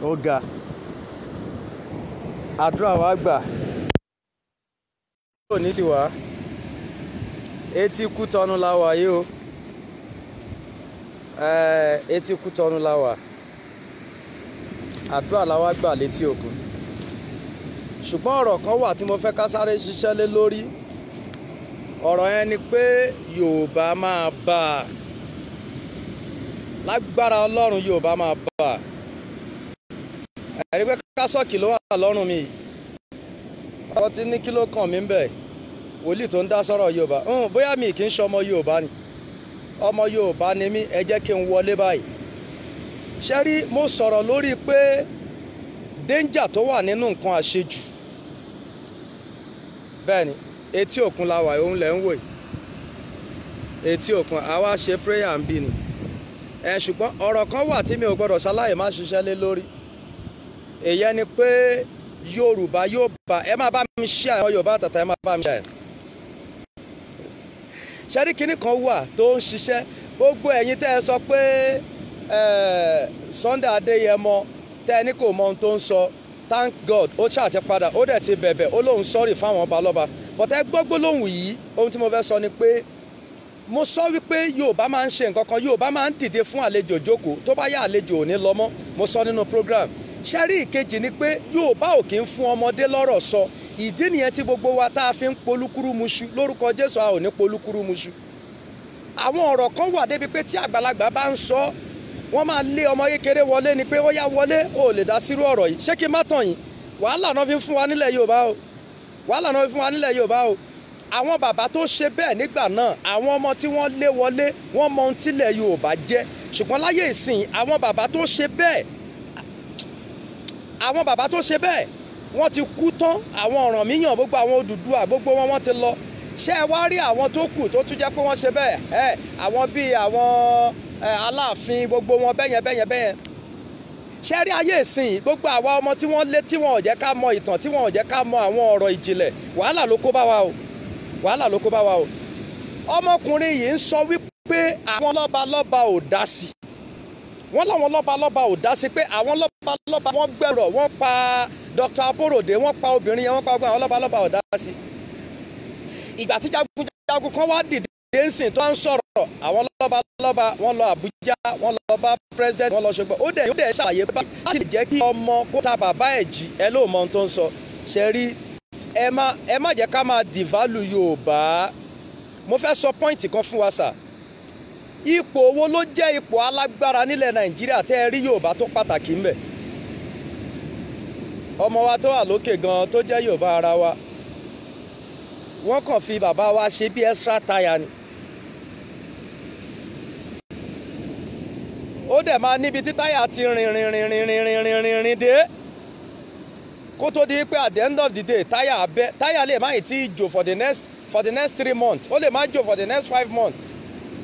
ó ga àdúrà wa gbà ó ní tiwa etí Kútọ́nù la wà yìí o etí Kútọ́nù la wà àdúrà la wá gbà létí òkun ṣùgbọ́n ọ̀rọ̀ kan wà tí mo fẹ́ ká sáré ṣiṣẹ́ lé lórí ọ̀rọ̀ yẹn ni pé Yorùbá máa bá a lágbára Ọlọ́run Yorùbá máa bá a ẹ̀rí pé kásọ̀kì ló wà lọ́rùn mi ọ ti ní kí ló kàn mí ń bẹ̀ wòlíì tó ń dá sọ̀rọ̀ Yorùbá bóyá mi kì í ṣe ọmọ Yorùbá ni ọmọ Yorùbá ni mí ẹ jẹ́ kí n wọlé báyìí ṣe rí mo sọ̀rọ̀ lórí pé danger tó wà nínú nǹkan àṣejù bẹ́ẹ̀ ni etí òkun la wà òun lẹ̀ ń wò yìí etí òkun àwa ṣe prayer ń bí ni ṣùgbọ́n ọ̀rọ̀ kan wà tí mi ò gbọ́dọ̀ ṣaláyè má ṣiṣẹ́ lé lórí èyí ni pé Yorùbá yóò bá ẹ má bá mi ṣe àwọn Yorùbá àtàtà ẹ má bá mi ṣe ṣẹ́rí kinní kan wà tó ń ṣiṣẹ́ gbogbo ẹ̀yin tẹ́ ẹ sọ pé Sunday Adéyẹmọ tẹ́ ẹ ní kò mọ ohun tó ń sọ thank God ó ṣáà ti padà ó dẹ̀ ti bẹ̀bẹ̀ ó lóun sọ́ọ̀rì fáwọn ọba lọ́ba bọ̀tẹ́ gbọ́gbó lóhùn yìí ohun tí mo fẹ́ sọ ni pé mo sọ wípé Yorùbá máa ń ṣe nǹkan kan Yorùbá máa ń dìde fún àlejò jókòó tó bá yá àlejò ò ní lọ mọ́ mo sọ nínú program ṣẹ́rí ìkejì ni pé Yorùbá ò kì í fún ọmọdé lọ́rọ̀ sọ ìdí nìyẹn tí gbogbo wa tá a fi ń polúkúrú muṣu lórúkọ Jésù a ò ní polúkúrú muṣu àwọn ọ̀rọ̀ kan wà débi pé tí àgbàlagbà bá ń sọ wọ́n máa lé ọmọ kékeré wọlé ni pé ó yá wọlé ò lè dá sírú ọ̀rọ̀ yìí ṣé kí n má tàn yín wàhálà náà fi ń fún wa nílẹ̀ Yorùbá o wàhálà náà fi ń fún wa nílẹ̀ Yorùbá o àwọn bàbá tó ṣe bẹ́ẹ̀ nígbà náà àwọn ọmọ tí wọ́n lé wọlé wọ́n mọ ohun tílẹ̀ Yorùbá jẹ́ ṣùgbọ́n láyé ìsìn àwọn bàbá tó ṣe bẹ́ẹ̀ wọ́n ti kú tán àwọn Ọ̀rànmíyàn gbogbo àwọn Odùduwà gbogbo wọn ti lọ ṣé ẹ wá rí àwọn tó kù tó tún jẹ́ pé wọ́n ṣe bẹ́ẹ̀ àwọn bíi àwọn Aláàfin gbogbo wọn bẹ́yẹn ṣé rí ayé ìsìn gbogbo àwa ọmọ tí wọ́n lé tí wọn ò jẹ́ ká mọ ìtàn tí wọn ò jẹ́ ká mọ àwọn ọ̀rọ̀ ìjìnlẹ̀ wàhálà ló kó bá wa o ọmọkùnrin yìí ń sọ wípé àwọn lọ́balọ́ba ò dá sí wọ́n láwọn lọ́balọ́ba ò dá sí pé àwọn lọ́balọ́ba wọ́n gbẹ̀rọ̀ wọ́n pa Dr. Aborode wọ́n pa obìnrin yẹn wọ́n pa àwọn lọ́balọ́ba ò dá sí ìgbà tí jagunjagun kan wá dìde ńsìn tó ń sọ̀rọ̀ àwọn lọ́balọ́ba wọ́n lọ Àbújá wọ́n lọ bá president wọ́n lọ ṣùgbọ́n ó dẹ̀ ṣàlàyé bá láti lè jẹ́ kí ọmọ kó ta bàbá ẹ̀ jí ẹ ló mọ ohun tó ń sọ ṣe rí ẹ má jẹ́ ká máa devalue Yorùbá mo fẹ́ sọ pọ́ìntì kan fún wa sà ipò owó ló jẹ́ ipò alágbára nílẹ̀ Nàìjíríà tẹ́ ẹ rí Yorùbá tó pàtàkì ńbẹ̀ ọmọ wa tó wà lókè gan tó jẹ́ Yorùbá ara wa wọ́n kàn fi bàbá wa ṣe bí extra tire ni ó dẹ̀ máa níbi tí táyà ti rìn dé kó tó di pé at the end of the day táyà lè má ì tí jò for the next 3 months ó lè má jò for the next 5 months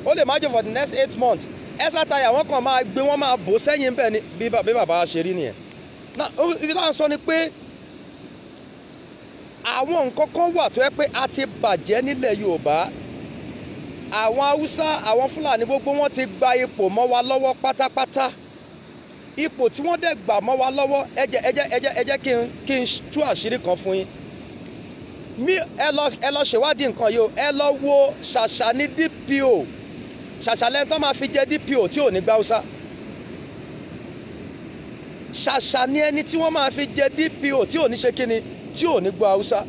ó lè má jò for the next 8 months extra tire wọ́n kàn máa gbé wọ́n máa bò sẹ́yìn bẹ́ẹ̀ ni bí bàbá ṣe rí nìyẹn náà ibi táwọn sọ ni pé àwọn nǹkan kan wà tó yẹ pé a ti bàjẹ́ nílẹ̀ Yorùbá àwọn Haúsá àwọn Fúlàní gbogbo wọn ti gba ipò mọ́ wa lọ́wọ́ pátápátá ipò tí wọ́n dẹ̀ gbà mọ́ wa lọ́wọ́ ẹ jẹ́ kí n tú àṣírí kan fún yín ẹ lọ ṣèwádìí nǹkan yìí o ẹ lọ wo ṣàṣà ní DPO ṣàṣà lẹ́ni tó máa fi jẹ́ DPO tí ò ní gba Haúsá ṣàṣà ní ẹni tí wọ́n máa fi jẹ́ DPO tí ò ní ṣe kíni tí ò ní gbọ́ Haúsá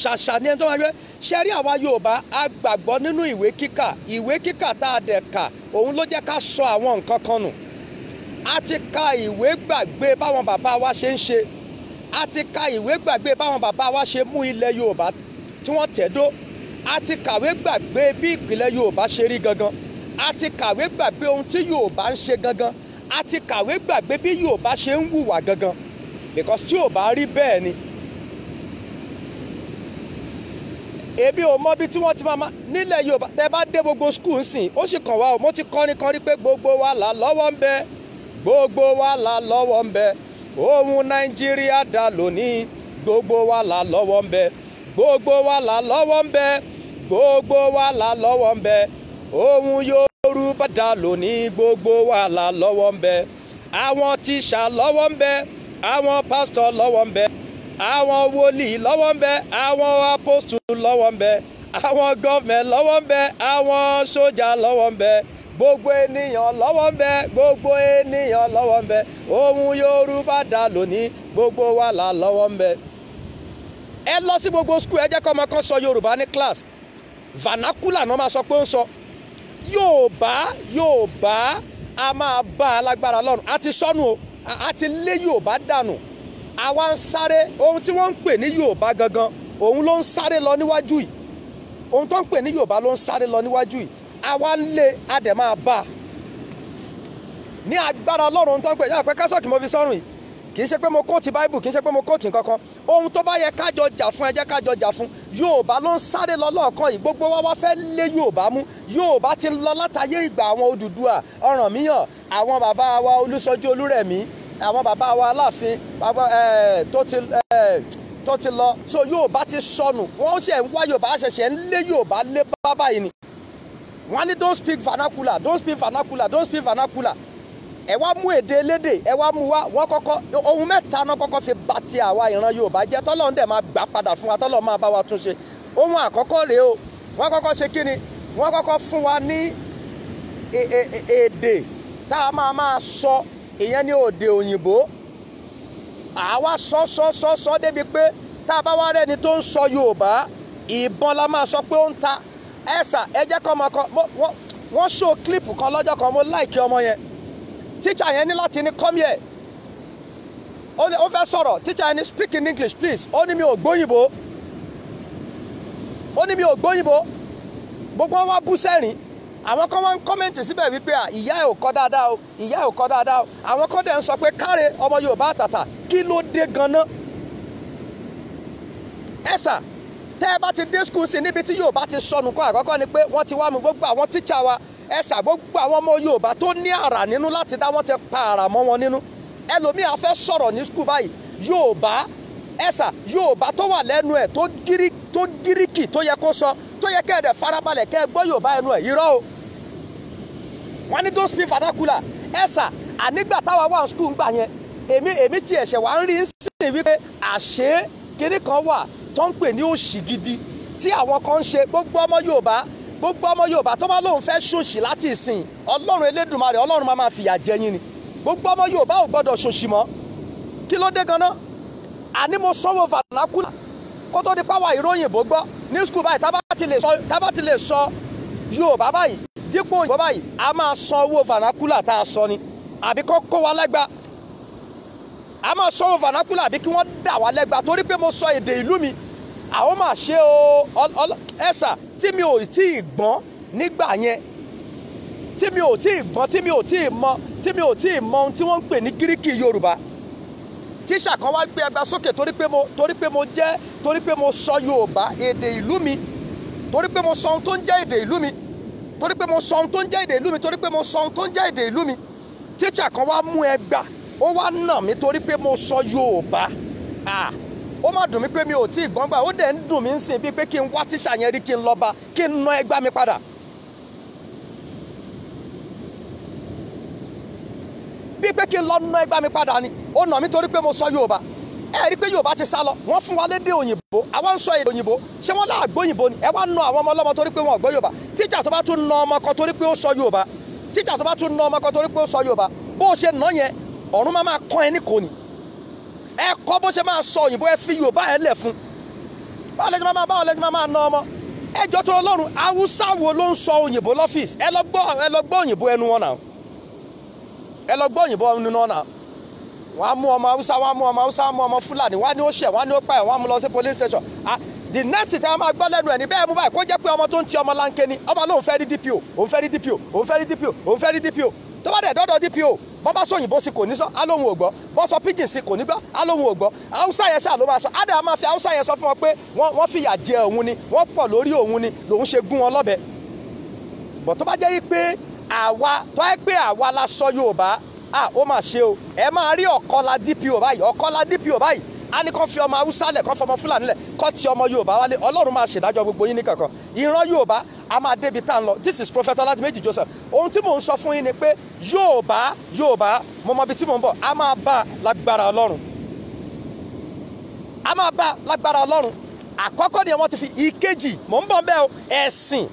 ṣàṣà ní ẹni tó máa gbé ṣe rí àwa Yorùbá a gbàgbọ́ nínú ìwé kíkà tá a dẹ̀ kà òun ló jẹ́ ká sọ àwọn nǹkan kan nù a ti ka ìwé gbàgbé báwọn bàbá wa ṣe ń ṣe a ti ka ìwé gbàgbé báwọn bàbá wa ṣe mú ilẹ̀ Yorùbá tí wọ́n tẹ̀dó a ti kàwé gbàgbé bí ìpìlẹ̀ Yorùbá ṣe rí gangan a ti kàwé gbàgbé ohun tí Yorùbá ń ṣe gangan a ti kàwé gbàgbé bí Yorùbá ṣe ń hùwà gangan because tí ò bá rí bẹ́ẹ̀ ni ebi ò mọ bí tí wọ́n ti máa nílẹ̀ Yorùbá tẹ́ bá dé gbogbo skul sìn ó sì kàn wá o mo ti kọrin pé gbogbo wa là lọ́wọ́ ń bẹ gbogbo wa là lọ́wọ́ ń bẹ ohun Nàìjíríà dà lónìí gbogbo wa là lọ́wọ́ ń bẹ gbogbo wa là lọ́wọ́ ń bẹ gbogbo wa là lọ́wọ́ ń bẹ ohun Yorùbá dá lónìí gbogbo wàhálà lọ́wọ́ ń bẹ àwọn tíṣà lọ́wọ́ ń bẹ àwọn pásítọ̀ lọ́wọ́ ń bẹ àwọn wòlíì lọ́wọ́ ń bẹ àwọn apostol lọ́wọ́ ń bẹ àwọn gọ́ọ̀mẹ̀ntì lọ́wọ́ ń bẹ àwọn sójà lọ́wọ́ ń bẹ gbogbo ènìyàn lọ́wọ́ ń bẹ gbogbo ènìyàn lọ́wọ́ ń bẹ ohun Yorùbá dá lónìí gbogbo wàhálà lọ́wọ́ ń bẹ. ẹ lọ sí gbogbo skul ẹ jẹ́ kọ́ ọmọ kan sọ Yorùbá ní class vernacular náà máa sọ pé ó ń sọ Yorùbá a máa bá alágbára lọ́rùn àti sọnù o àti lé Yorùbá dànù àwa ń sáré ohun tí wọ́n ń pè ní Yorùbá gangan òun ló ń sáré lọ níwájú yìí ohun tó ń pè ní Yorùbá ló ń sáré lọ níwájú yìí àwa ń lé adẹ̀ máa bá ní agbára Ọlọ́run ohun tó ń pè yá pé kásọ̀kì mo fi sọ́run yìí kì í ṣe pé mo kóòtì Bible kì í ṣe pé mo kóòtì kankan ohun tó bá yẹ kájọ jà fún ẹ jẹ́ kájọ jà fún Yorùbá ló ń sáré lọ lọ́ọ̀kan yìí gbogbo wa wá fẹ́ lé Yorùbá mú Yorùbá ti lọ látàyè ìgbà àwọn Odùduwà Ọ̀rànmíyàn àwọn bàbá wa Olúṣọjí Olúrẹ̀mí àwọn bàbá wa Aláàfin tó ti lọ so Yorùbá ti sọnù wọ́n ṣe ń wá Yorùbá ṣẹ̀ṣẹ̀ ń lé Yorùbá lé bábà yìí ni wọ́n ní don't speak vernacular don't speak vernacular don't speak vernacular ẹ wá mú èdè elédè ẹ wá mú wá wọ́n kọ́kọ́ ohun mẹ́ta náà kọ́kọ́ fi bà ti àwa ìran Yorùbá jẹ́ tọ́lọ́run dẹ̀ máa gbà padà fún wa tọ́lọ́run máa bá wa tún ṣe ohun àkọ́kọ́ rèé o wọ́n kọ́kọ́ ṣe kí ni wọ́n kọ́kọ́ fún wa ní èdè tá a máa sọ ìyẹn ní òde òyìnbó àwa sọ débi pé tá a bá wá rẹ́ni tó ń sọ Yorùbá ìbọn la máa sọ pé ó ń ta ẹ̀sà ẹ jẹ́ kọ́ ọmọ kan wọ́n ṣó kílípù kan lọ́jọ́ kan mo láìkí ọmọ yẹn teacher yẹn ní láti ní come here ó fẹ́ sọ̀rọ̀ teacher yẹn ní speak in English please ó ní mi ò gbóyìnbó gbogbo wọn wá bú sẹ́rìn àwọn kan wá ń kọ́mẹ̀ntì síbẹ̀ wípé ìyá ẹ̀ ò kọ́ dáadáa o ìyá ẹ̀ ò kọ́ dáadáa o àwọn kan dẹ̀ ń sọ pé káre ọmọ Yorùbá àtàtà kí ló dé ganan ẹ̀sà tẹ́ ẹ bá ti dé skul sí níbi tí Yorùbá ti sọnù kọ́ àkọ́kọ́ ni pé wọ́n ti wá mu gbogbo àwọn teacher wa ẹ̀sà gbogbo àwọn ọmọ Yorùbá tó ní àrà nínú láti dá wọ́n ti pa àrà mọ́ wọn nínú ẹlòmíà fẹ́ sọ̀rọ̀ ní skul báyìí Yorùbá tó wà lẹ́nu ẹ̀ tó gíríkì tó yẹ kó sọ tó yẹ kẹ́ ẹ̀ dẹ̀ farabalẹ̀ kẹ́ ẹ gbọ́ Yorùbá ẹnu ẹ̀ irọ́ o wọ́n ní don't speak vernacular ẹ̀sà ànígbà táwa wà ní skul gbà yẹn èmi ti ẹ̀ṣẹ̀ wá ń rí sí wípé àṣé kinní kan wà tó ń pè ní òṣì gidi tí àwọn kan ń ṣe gbogbo ọmọ Yorùbá tó bá lóun fẹ́ ṣòṣì láti ìsìn Ọlọ́run Elédùmarè Ọlọ́run máa fìyà jẹ yín ni gbogbo ọmọ Yorùbá ò gbọ́dọ̀ ṣòṣì mọ́ kí ló dé ganan àní mo sanwó vernacular kó tó di páwà ìròyìnbó gbọ́ ní skul báyìí tá bá ti lè sọ Yorùbá báyìí dípò òyìnbó báyìí a máa san owó vernacular tá a sọ ni àbí kó wá lẹ́gba a máa sọ owó vernacular àbí kí wọ́n dà wá lẹ́gba torí pé mo sọ èdè ìlú mi àwọn máa ṣe o ẹ̀sà tí mi ò tí ì gbọ́n nígbà yẹn tí mi ò tí ì gbọ́n tí mi ò tí ì mọ ohun tí wọ́n ń pè ní gíríkì Yorùbá tíṣà kan wá gbé ẹgbẹ́ sókè torí pé mo sọ Yorùbá èdè ìlú mi torí pé mo sọ ohun tó ń jẹ́ èdè ìlú mi torí pé mo sọ ohun tó ń jẹ́ èdè ìlú mi torí pé mo sọ ohun tó ń jẹ́ èdè ìlú mi tíṣà kan wá mú ẹgbà ó wá nà mí torí pé mo sọ Yorùbá ó má dùn mí pé mi ò tí ì gbọ́n gbà ó dẹ̀ ń dùn mí ń sìn bíi pé kí n wá tíṣà yẹn rí kí n lọ bá kí n ná ẹgbà mi padà. bíi pé kí n lọ ná ẹgbà mi padà ni ó nà mí torí pé mo sọ Yorùbá ẹ rí i pé Yorùbá ti sá lọ wọ́n fún wa lédè òyìnbó àwa ń sọ èdè òyìnbó ṣé wọ́n láàgbó òyìnbó ni ẹ wá ná àwọn ọmọ ọlọ́mọ torí pé wọn ò gbọ́ Yorùbá tíṣà tó bá tún ná ọmọ kan torí pé ó sọ Yorùbá tíṣà tó bá tún ná ọmọ kan torí pé ó sọ Yorùbá bó o ṣe ná yẹn ọ̀run máa kọ́ ẹ ní kò ní ẹ kọ́ bó ṣe máa sọ òyìnbó ẹ fi Yorùbá ẹ lẹ̀ fún báwo lẹ́jọ́ máa ná ọmọ ẹjọ́ tó Ọlọ́run Haúsá wo ló ń sọ òyìnbó lọ́fíìsì ẹ lọ gbọ́ òyìnbó ẹnu wọn náà wọ́n á mú ọmọ Haúsá wọ́n á mú ọmọ Haúsá wọ́n á mú ọmọ Fúlàní wọ́n á ní ó ṣẹ̀ wọ́n á ní ó pààyàn wọ́n á mú lọ sí police station the next thing a máa gbọ́ lẹ́nu ẹ̀ ní bẹ́ẹ̀ mú báyìí kó jẹ́ pé ọmọ tó ń ti ọmọ láńké ni ọmọ lóun fẹ́ rí DPO òun fẹ́ rí DPO òun fẹ́ rí DPO òun fẹ́ rí DPO tó bá dẹ̀ dọ́dọ̀ DPO bọ́n bá sọ òyìnbó sí kò ní sọ á lóun ò gbọ́ bọ́n sọ pidgin sí kò ní gbọ́ á lóun ò gbọ́ Haúsá yẹn ṣáà ló máa sọ á dẹ̀ máa fi Haúsá yẹn sọ fún wọn pé wọ́n fìyà jẹ òun ni wọ́n pọ̀ lórí òun ni lòun ṣe gún wọn lọ́bẹ bọ̀ tó bá jẹ́ pé àwa la sọ Yorùbá ó mà ṣe o ẹ máa rí ọ̀kọ́lá DPO báyìí a ní kó fi ọmọ Haúsá lẹ̀ kó fọmọ Fúlàní lẹ̀ kó ti ọmọ Yorùbá wálé Ọlọ́run máa ṣèdájọ́ gbogbo yín ní kankan ìran Yorùbá a máa débi tá à ń lọ. This is Prophet Ọládìméjì Joseph. Ohun tí mò ń sọ fún yín ni pé Yorùbá mo mọ ibi tí mò ń bọ̀, a máa bá lágbára Ọlọ́run. A máa bá lágbára Ọlọ́run. Àkọ́kọ́ ni wọ́n ti fi ìkejì mò ń bọ̀ bẹ́ẹ̀ o, ẹ̀sìn.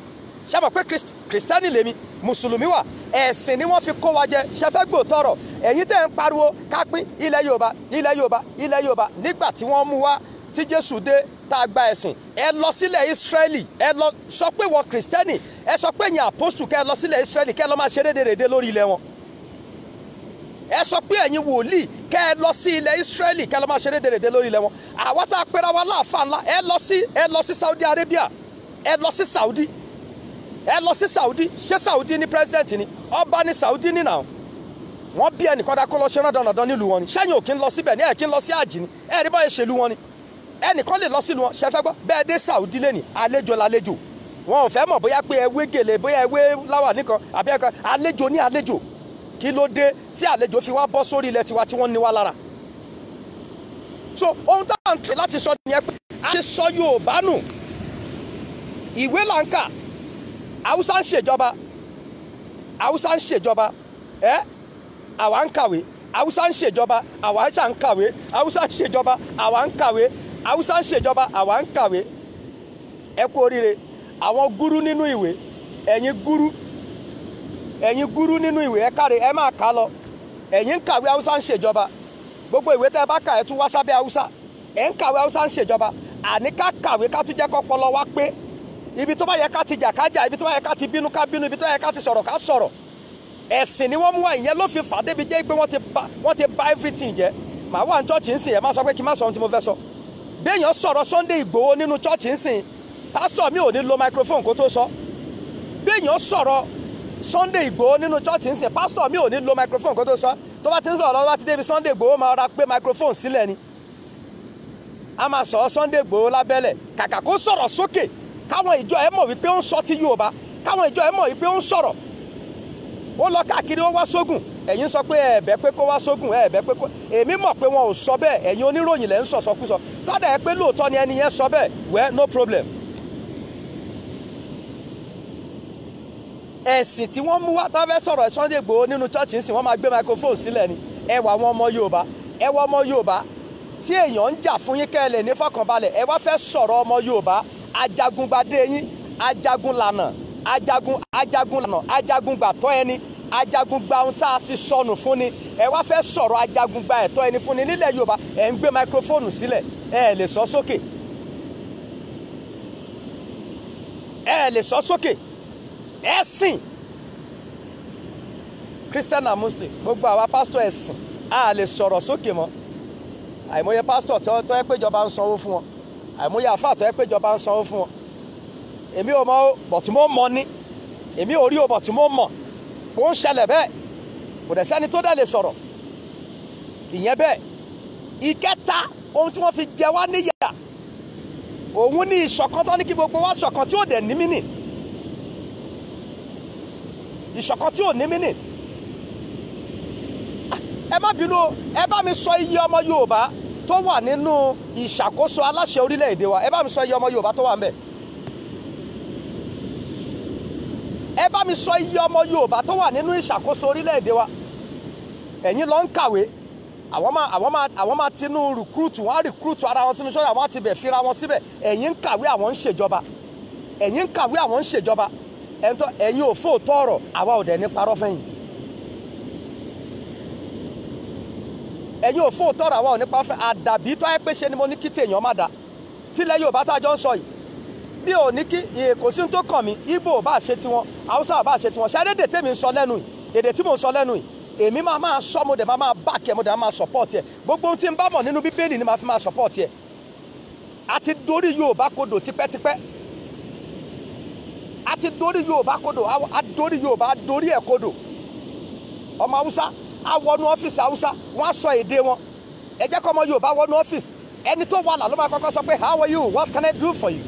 Ṣé mọ̀ pé Kristẹni lèmi, Mùsùlùmí wà, ẹ̀sìn ni wọ́n fi kó wa jẹ. Ṣé fẹ́ gbọ́ tọrọ? Ẹ̀yin tẹ́ ń pariwo ká pín ilẹ̀ Yorùbá, ilẹ̀ Yorùbá, ilẹ̀ Yorùbá. Nígbà tí wọ́n mú wá tí Jésù dé tá a gba ẹ̀sìn, ẹ lọ sílẹ̀ Ísírẹ́lì, ẹ lọ sọ pé wọ́n Kristẹni, ẹ sọ pé ẹ̀yin àpọ́stù kẹ́ ẹ lọ sílẹ̀ Ísírẹ́lì kẹ́ ẹ lọ máa ṣe rédèrèdè lórí ilẹ̀ wọn. Ẹ sọ pé ẹ̀yin wòlíì kẹ́ ẹ lọ sí ilẹ̀ Ísírẹ́lì kẹ́ ẹ lọ máa ṣe rédèrèdè lórí ilẹ̀ wọn. Àwa tá a pera wa láàfáà ńlá, ẹ lọ sí Saudi Arabia, ẹ lọ sí Saudi, ẹ lọ sí Saudi. Ṣé Saudi ní president ni? Ọba ní Saudi ní náà. Wọ́n bí ẹnìkan dá kó lọ ṣe rándanrandan nílùú wọn ni. Ṣẹ́yìn ò kí ń lọ síbẹ̀ ní ẹ̀ kí ń lọ sí àjì ni. Ẹ rí báyìí ṣèlú wọn ni. Ẹnìkan lè lọ sílùú wọn. Ṣẹ fẹ́ gbọ́ bẹ́ẹ̀ dé Saudi lẹ́nì àlejò lálejò. Wọn ò fẹ́ mọ̀ bóyá pé ẹ wé gèlè, bóyá ẹ wé láwà nìkan àbí ẹ̀kan àlejò ní àlejò. Kí ló dé tí àlejò fi wá bọ́ sórí ilẹ̀ tiwa tí wọ́n ní wá lára? So ohun tá à ń tẹ̀ láti sọ nìyẹn pé a ti sọ Yorùbá nù. Ìwé là ń kà, Haúsá ń ṣèjọba, Haúsá ń ṣèjọba, àwa ń kàwé, Haúsá ń ṣèjọba, àwa ń kàwé, Haúsá ń ṣèjọba, àwa ń kàwé, Haúsá ń ṣèjọba, àwa ń kàwé. Ẹ kú oríire, àwọn gúrú nínú ìwé, ẹ̀yin gúrú nínú ìwé, ẹ káre, ẹ máa kà lọ. Ẹ̀yin ń kàwé, Haúsá ń ṣèjọba. Gbogbo ìwé tẹ́ ẹ bá kà ẹ tún wá sábẹ́ Haúsá. Ẹ ń kàwé, Haúsá ń ṣèjọba. Àní ká kàwé ká tún jẹ́ kọ́pọlọ wá pé. Ibi tó bá yẹ ká ti jà ká jà, ibi tó bá yẹ ká ti bínú ká bínú, ibi tó yẹ ká ti sọ̀rọ̀ ká sọ̀rọ̀. Ẹ̀sìn ni wọ́n mú wá, ìyẹn ló fi fà débi jẹ́ pé wọ́n ti bà everything jẹ́. Màá wà ní church ń sìn, ẹ máa sọ pé kí n má sọ ohun tí mo fẹ́ sọ. Béèyàn sọ̀rọ̀ Sunday Ìgbòho nínú church ń sìn, pásítọ̀ mi ò ní lo microphone kó tó sọ. Béèyàn sọ̀rọ̀ Sunday Ìgbòho nínú church ń sìn, pásítọ̀ mi ò ní lo microphone kó tó sọ. Tó bá ti ń sọ̀rọ̀ lọ́wọ́ bá ti débi Sunday Ìgbòho máa ra pé microphone sílẹ̀ ni. A máa sọ̀rọ̀ Sunday Ìgbòho lábẹ́lẹ̀, kàkà kó sọ̀rọ̀ sókè káwọn ìjọ ẹ mọ̀ wípé ó ń sọ ti Yorùbá, káwọn ìjọ ẹ mọ̀ wípé ó ń sọ̀rọ̀. Ó lọ káàkiri ó wá sógun, ẹ̀yin sọ pé ẹ̀bẹ̀ pé kó wá sógun, ẹ̀bẹ̀ pé kó, èmi mọ̀ pé wọn ò sọ bẹ́ẹ̀, ẹ̀yin oníròyìn lẹ́ ń sọ̀sọ́kúsọ. Tọ́dà ẹ pé lóòótọ́ ni ẹni yẹn sọ bẹ́ẹ̀, well no problem. Ẹ̀sìn tí wọ́n mú wá tá fẹ́ sọ̀rọ̀ Sunday Igboho nínú chọ́ọ̀chì ńsìn, wọ́n máa gbé microphone sílẹ̀ ni. Ẹ wà àwọn ọmọ Yorùbá, ẹ wọ ọmọ Yorùbá tí èèyàn ń jà fún yín kẹ́ ẹ lè ní fọkànbalẹ̀, ẹ wá fẹ́ sọ̀rọ̀ ọmọ Yorùbá, ajagungbadé yín, ajagunlànà, ajagungbàtọ́ ẹni, ajagungba ohun tá a ti sọnù fún ni, ẹ wá fẹ́ sọ̀rọ̀ ajagungba ẹ̀tọ́ ẹni fún ni nílẹ̀ Yorùbá, ẹ ń gbé microphone sílẹ̀, ẹ lè sọ sókè, ẹ lè sọ sókè. Ẹ̀sìn Christian and Muslim, gbogbo àwa pásítọ̀ ẹ̀sìn a lè sọ̀rọ̀ sókè mọ́. Àìmọye pásítọ̀ tó yẹ pé ìjọba ń sanwó fún wọn, àìmọye àfáà tó yẹ pé ìjọba ń sanwó fún wọn. Èmi ò mọ̀ bọ̀ tí mo mọ̀ ni, èmi ò rí o bọ̀ tí mo mọ̀, kò ń ṣẹlẹ̀ bẹ́ẹ̀, kò dẹ̀ sẹ́ni tó dẹ̀ lè sọ̀rọ̀. Ìyẹn bẹ́ẹ̀. Ìkẹta ohun tí wọ́n fi jẹ wá níyà, òun ní ìṣọ̀kan tó ní kí gbogbo wa ṣọ̀kan tí ò dẹ̀ ní mínì. Ìṣọ̀kan tí ò ní mínì. Ẹ má bínú, ẹ bá mi sọ iye ọmọ Yorùbá tó wà nínú ìṣàkóso aláṣẹ orílẹ̀-èdè wa, ẹ bá mi sọ iye ọmọ Yorùbá tó wà ń bẹ̀. Ẹ bá mi sọ iye ọmọ Yorùbá tó wà nínú ìṣàkóso orílẹ̀-èdè wa. Ẹ̀yin lọ ń kàwé, àwọn máa tinú rìkúrútù, wọ́n á rìkúrútù ara wọn sínú ṣọ́ọ̀ṣì, àwọn á ti bẹ̀ fira wọn síbẹ̀. Ẹ̀yin ń kàwé, àwọn ń ṣèjọba. Ẹ̀yin ń kàwé, àwọn ń ṣèjọba. Ẹ̀yin ò fóòtọ́ ọ̀rọ̀, àwa ò dẹ̀ ní parọ́ fẹ́yìn. Ẹ̀yin ò fóòtọ́ ọ̀rọ̀, àwa ò ní parọ́ fẹ́yìn. Àdàbí tó ayé pé ṣe ni mo ní kí tèèyàn má da. Tílẹ̀ Yorùbá tá a jọ ń sọ yìí, bí ò ní kí kò sí tó kàn mí, Ìgbò ò bá ṣe tiwọn, Haúsá ò bá ṣe tiwọn. Ṣé èdè tèmi ń sọ lẹ́nu yìí, èdè tí mò ń sọ lẹ́nu yìí, èmi máa sọ, mo dẹ̀ máa back ẹ̀, mo dẹ̀ máa support ẹ̀. Gbogbo ohun tí ń bá mọ̀ nínú Bíbélì ni màá fi máa support ẹ̀. A ti dorí Yorùbá kodò tipẹ́tipẹ́. A ti dorí Yorùbá kodò, a dorí Yorùbá, a dorí ẹ̀ kodò. Ọmọ Haúsá á wọnú ọ́fíìsì Haúsá, wọ́n á sọ èdè wọn. Ẹ jẹ́ kọ́ ọmọ Yorùbá wọnú ọ́fíìsì, ẹni tó wà là ló máa kọ́kọ́ sọ pé how are you, what can I do for you,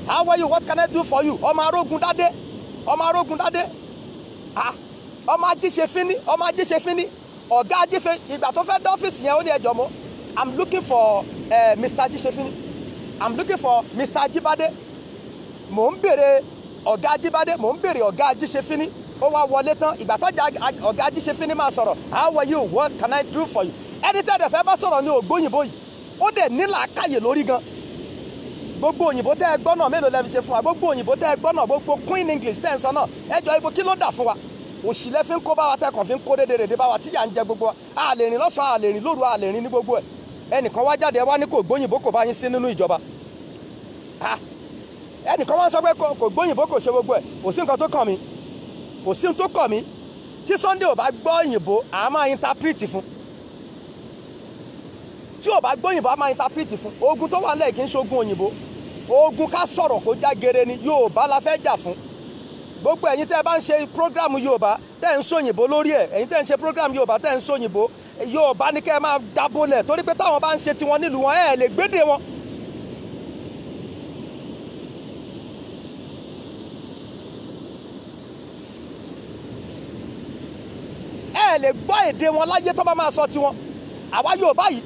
how are you, what can I do for you. Ọmọ Arógundádé, ọmọ Arógundádé, ọmọ Ajíṣefínní, ọmọ Ajíṣefínní, ọ̀gá Ajíṣe, ìgbà tó fẹ́ dé ọ́fíìsì yẹn ó ní ẹjọ́ mọ́, I'm looking for Mr. Ajíṣefínní, I'm looking for Mr. Ajíbádé, mò ń béèrè ọ̀gá Ajíbádé mò ń béèrè ọ̀gá Ajíṣefíní ó wá wọlé tán ìgbà tó ọ̀gá Ajíṣefíní máa sọ̀rọ̀ how are you what can I do for you ẹni tẹ́lẹ̀ fẹ́ bá sọ̀rọ̀ ní ògbóyìnbó yìí ó dẹ̀ nílà káyè lórí gan gbogbo òyìnbó tẹ́ ẹ gbọ́ náà mélòó lẹ́ fi ṣe fún wa gbogbo òyìnbó tẹ́ ẹ gbọ́ náà gbogbo Queen English tẹ́ ẹ sọ náà ẹjọ́ ibo kí ló dà fún wa òṣìlẹ̀ fi ń kó bá wa tẹ́kàn fi ń kó dédé bá wa tíyà ń jẹ gbogbo wa a lè rìn lọ́sàn-án a lè rìn lóru a lè rìn ní gbogbo ẹ̀ ẹnìkan wá jáde wá ní kò gbóyìnbó kò bá yín sí nínú ìjọba ẹnìkan wá sọ pé kò gbóyìnbó kò ṣe gbogbo ẹ̀ kò sí nǹkan tó kàn mí kò sí nǹkan tó kàn mí tí Sunday ò bá gbọ́ òyìnbó à máa interpret fún tí ò bá gbóyìnbó a máa interpret fún ogun tó wà nílẹ̀ kì í ṣe ogun òyìnbó ogun ká sọ̀rọ̀ kó já gere ni Yorùbá la fẹ́ jà fún gbogbo ẹ̀yin tẹ́ ẹ bá ń ṣe program Yorùbá tẹ́ ẹ ń sòyìnbó lórí ẹ̀ ẹ̀yin tẹ́ ẹ ń ṣe program Yorùbá tẹ́ ẹ ń sòyìnbó Yorùbá ní kẹ́ ẹ máa dábòlẹ̀ torí pé táwọn bá ń ṣe tiwọn nílùú wọn ẹ̀ lè gbédè wọn. ẹ̀ lè gbọ́ èdè wọn láyé tó bá máa sọ tiwọn àwa Yorùbá yìí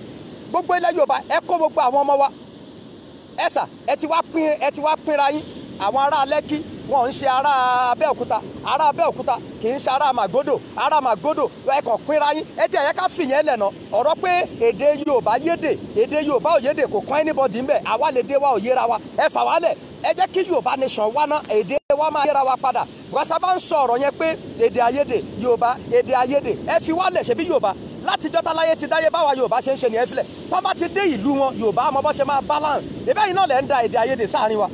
gbogbo ilẹ̀ Yorùbá ẹ kó gbogbo àwọn ọmọ wa ẹ̀sà ẹ ti wá pínra yín àwọn ará Lẹ́kí wọn ń ṣe ará Abẹ́òkúta kì í ṣe ará Màgódò ẹ kàn pínra yín ẹ ti ẹ̀yẹ ká fìyẹn lẹ̀ nà ọ̀rọ̀ pé èdè Yorùbá ò yédè kò kàn anybody ńbẹ̀ àwa lè dé wa ò yéra wa ẹ fà wá lẹ̀ ẹ jẹ́ kí Yorùbá nation wá ná èdè wa máa yéra wa padà gbàsá bá ń sọ ọ̀rọ̀ yẹn pé èdè àyédè Yorùbá èdè àyédè ẹ fi wá lẹ̀ ṣebí Yorùbá látijọ́ táláyé ti dáyé báwa Yorùbá ṣe ń ṣe ní ẹ̀fílẹ̀ tó bá ti dé ìlú wọn Yorùbá mọ bó ṣe máa balance ìbẹ́yìn náà lẹ́ ń da èdè àyédè sáàrin wa